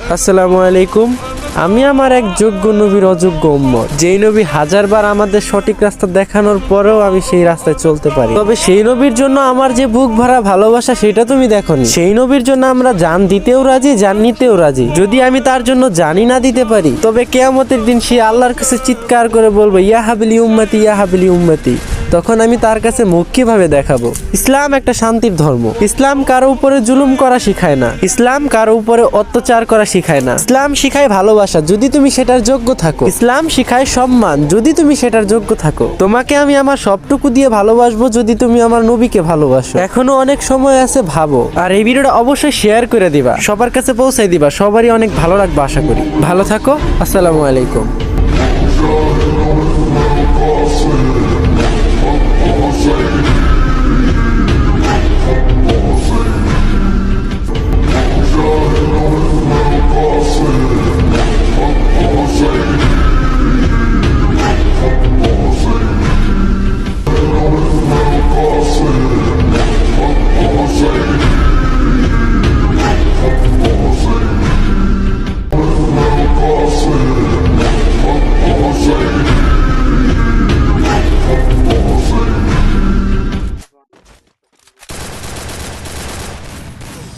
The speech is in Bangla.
আসসালামু আলাইকুম। আমি আমার এক যোগ্য নবীর অযোগ্য উম্মত, যেই নবী হাজারবার আমাদের সঠিক রাস্তা দেখানোর পরেও আমি সেই রাস্তায় চলতে পারি। তবে সেই নবীর জন্য আমার যে বুক ভরা ভালোবাসা সেটা তুমি দেখোনি। সেই নবীর জন্য আমরা জান দিতেও রাজি, জান নিতেও রাজি। যদি আমি তার জন্য জানি না দিতে পারি, তবে কিয়ামতের দিন সে আল্লাহর কাছে চিৎকার করে বলবো, ইয়া হাবিলি উম্মতি, ইয়া হাবিলি উম্মতি। তখন আমি তার কাছে মুখ কিভাবে দেখাবো? ইসলাম একটা শান্তির ধর্ম। ইসলাম কারো উপরে জুলুম করা শিখায় না। ইসলাম কারো উপরে অত্যাচার করা শিখায় না। ইসলাম শিখায় ভালোবাসা, যদি তুমি সেটার যোগ্য থাকো। ইসলাম শিখায় সম্মান, যদি তুমি সেটার যোগ্য থাকো। তোমাকে আমি আমার সবটুকু দিয়ে ভালোবাসবো, যদি তুমি আমার নবীকে ভালোবাসো। এখনো অনেক সময় আছে, ভাবো। আর এই ভিডিওটা অবশ্যই শেয়ার করে দিবা, সবার কাছে পৌঁছাই দিবা। সবারই অনেক ভালো লাগবে আশা করি। ভালো থাকো। আসসালামু আলাইকুম।